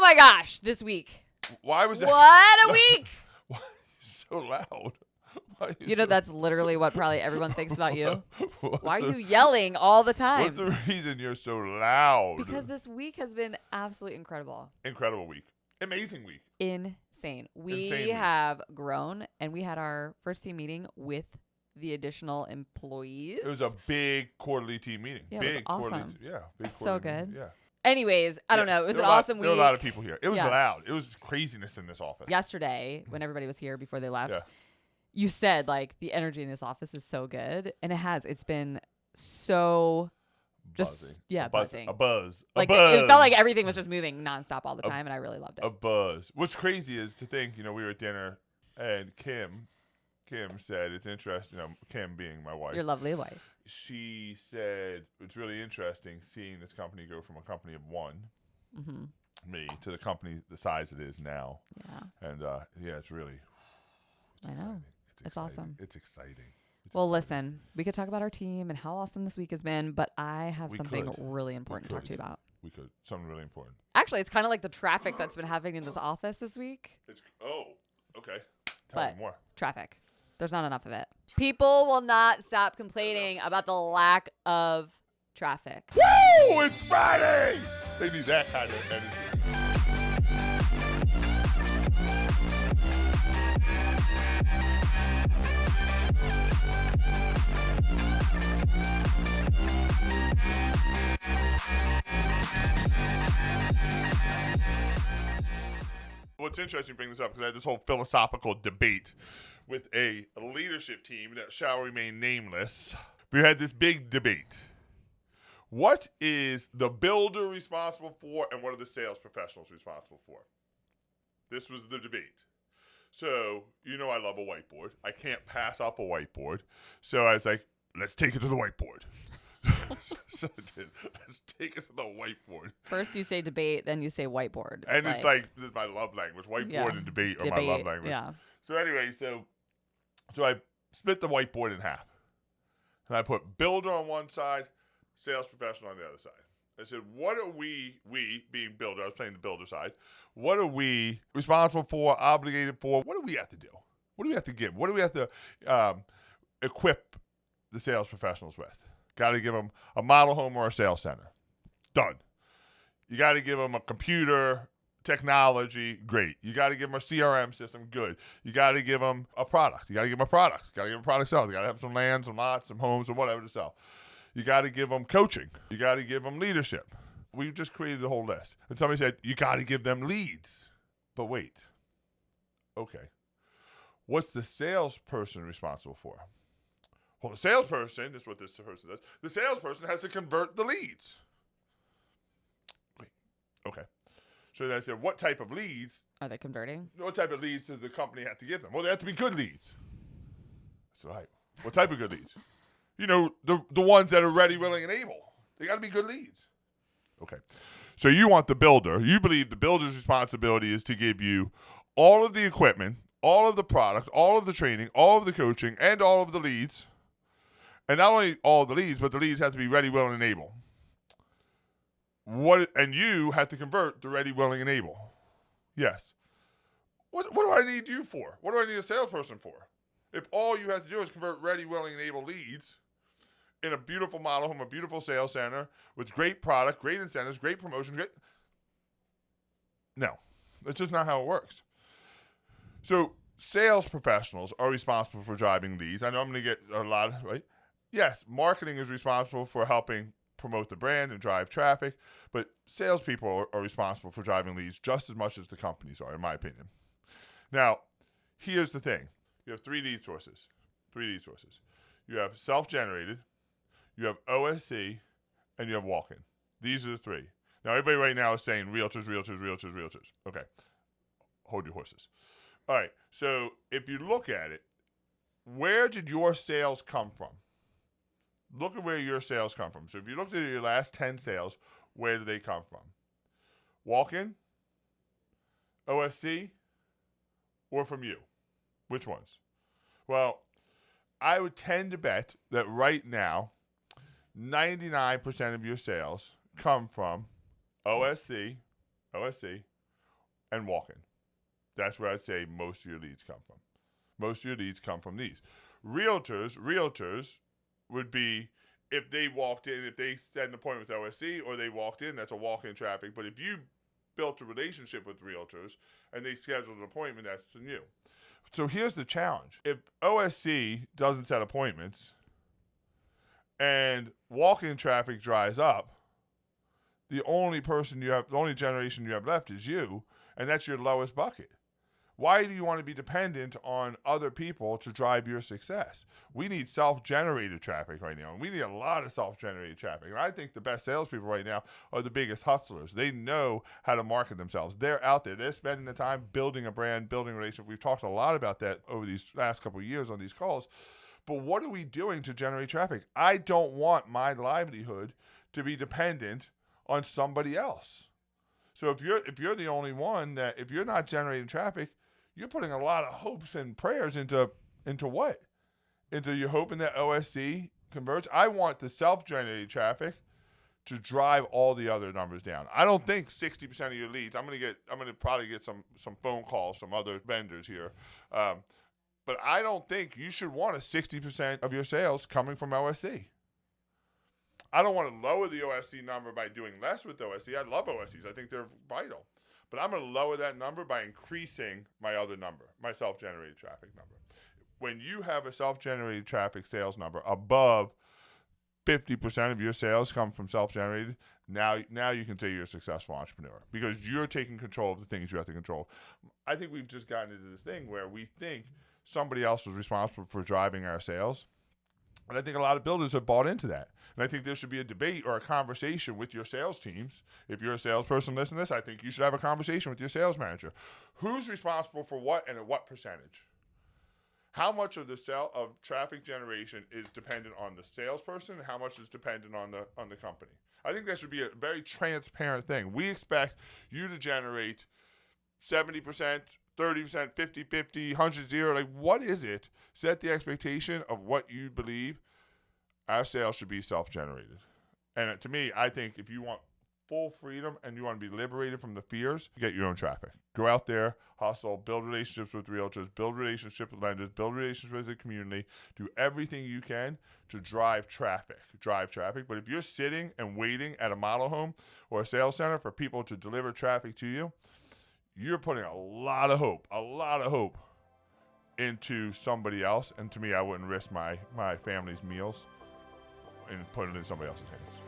my gosh, this week. Why was that? What a week. Why are you so loud? Why are You know, so- that's literally what probably everyone thinks about you. What's Why are the- you yelling all the time? What's the reason you're so loud? Because this week has been absolutely incredible. Incredible week. Amazing week. Insane. We Insane week. have grown, and we had our first team meeting with the additional employees. It was a big quarterly team meeting. Yeah, it was big quarterly. awesome. Yeah, big So quarterly meeting. good. Yeah. Anyways, I don't know. It was There an were a lot- awesome week. There were a lot of people here. It was Yeah. loud. It was craziness in this office. Yesterday, when everybody was here before they left, Yeah. you said like the energy in this office is so good, and it has. It's been so just Buzzing. yeah, a buzz, buzzing. A buzz. Like a buzz. it felt like everything was just moving nonstop all the time, and I really loved it. A buzz. What's crazy is to think, we were at dinner and Kim said, it's interesting, Kim being my wife. Your lovely wife. She said, it's really interesting seeing this company go from a company of one, Mm-hmm. me, to the company the size it is now. Yeah. And it's really, I know. exciting. It's It's exciting. awesome. It's exciting. It's Well, exciting. listen, we could talk about our team and how awesome this week has been, but I have We something could. really important to talk to you could. about. We could. Something really important. Actually, it's kind of like the traffic that's been happening in this office this week. Okay. Tell But me more. traffic. There's not enough of it. People will not stop complaining about the lack of traffic. Woo! It's Friday! They need that kind of energy. What's interesting to bring this up because I had this whole philosophical debate with a leadership team that shall remain nameless. We had this big debate. What is the builder responsible for and what are the sales professionals responsible for? This was the debate. So, I love a whiteboard. I can't pass up a whiteboard. So I was like, let's take it to the whiteboard. So I did. Let's take it to the whiteboard. First you say debate, then you say whiteboard. And it's like this is my love language. Whiteboard Yeah. and debate are my love language. Yeah. So anyway, so I split the whiteboard in half. And I put builder on one side, sales professional on the other side. I said, what are we being builder, I was playing the builder side, what are we responsible for, obligated for? What do we have to do? What do we have to give? What do we have to equip the sales professionals with? Got to give them a model home or a sales center. Done. You got to give them a computer, technology, great. You got to give them a CRM system, good. You got to give them a product. You got to give them a product. You got to give them a product sales. You got to have some land, some lots, some homes, or whatever to sell. You got to give them coaching. You got to give them leadership. We just created a whole list. And somebody said, you got to give them leads. But wait. Okay. What's the salesperson responsible for? Well, the salesperson, this is what this person does. The salesperson has to convert the leads. Wait. Okay. So then I said, what type of leads? Are they converting? What type of leads does the company have to give them? Well, they have to be good leads. I said, all right. What type of good leads? The ones that are ready, willing, and able. They got to be good leads. Okay. So you want the builder. You believe the builder's responsibility is to give you all of the equipment, all of the product, all of the training, all of the coaching, and all of the leads. And not only all of the leads, but the leads have to be ready, willing, and able. And you have to convert the ready, willing, and able. Yes. What do I need you for? What do I need a salesperson for? If all you have to do is convert ready, willing, and able leads in a beautiful model home, a beautiful sales center with great product, great incentives, great promotion, no, that's just not how it works. So sales professionals are responsible for driving leads. I know I'm going to get a lot, right? Yes, marketing is responsible for helping promote the brand and drive traffic, but salespeople are responsible for driving leads just as much as the companies are, in my opinion. Now, here's the thing. You have three lead sources. You have self-generated, you have OSC, and you have walk-in. These are the three. Now, everybody right now is saying realtors. Okay. Hold your horses. All right. So if you look at it, where did your sales come from? Look at where your sales come from. So if you looked at your last 10 sales, where did they come from? Walk-in, OSC, or from you? Which ones? Well, I would tend to bet that right now, 99% of your sales come from OSC, and walk-in. That's where I'd say most of your leads come from. Most of your leads come from these. Realtors would be if they walked in, if they set an appointment with OSC or they walked in, that's a walk-in traffic. But if you built a relationship with realtors and they scheduled an appointment, that's from you. So here's the challenge. If OSC doesn't set appointments and walk-in traffic dries up, the only generation you have left is you, and that's your lowest bucket. Why do you want to be dependent on other people to drive your success? We need self-generated traffic right now, and we need a lot of self-generated traffic. And I think the best salespeople right now are the biggest hustlers. They know how to market themselves. They're out there. They're spending the time building a brand, building a relationship. We've talked a lot about that over these last couple of years on these calls. But what are we doing to generate traffic? I don't want my livelihood to be dependent on somebody else. So if you're the only one if you're not generating traffic, you're putting a lot of hopes and prayers into what? You're hoping that OSC converts. I want the self-generated traffic to drive all the other numbers down. I don't think 60% of your leads. I'm gonna probably get some phone calls from other vendors here, but I don't think you should want 60% of your sales coming from OSC. I don't want to lower the OSC number by doing less with OSC. I love OSCs. I think they're vital. But I'm going to lower that number by increasing my other number, my self-generated traffic number. When you have a self-generated traffic sales number above 50% of your sales come from self-generated, now you can say you're a successful entrepreneur because you're taking control of the things you have to control. I think we've just gotten into this thing where we think somebody else is responsible for driving our sales. And I think a lot of builders have bought into that. And I think there should be a debate or a conversation with your sales teams. If you're a salesperson listening to this, I think you should have a conversation with your sales manager. Who's responsible for what and at what percentage? How much of the traffic generation is dependent on the salesperson and how much is dependent on the company? I think that should be a very transparent thing. We expect you to generate 70%, 30%, 50-50, 100-0. Like, what is it? Set the expectation of what you believe our sales should be self-generated. And to me, I think if you want full freedom and you want to be liberated from the fears, get your own traffic. Go out there, hustle, build relationships with realtors, build relationships with lenders, build relationships with the community. Do everything you can to drive traffic. But if you're sitting and waiting at a model home or a sales center for people to deliver traffic to you, you're putting a lot of hope into somebody else. And to me, I wouldn't risk my family's meals and put it in somebody else's hands.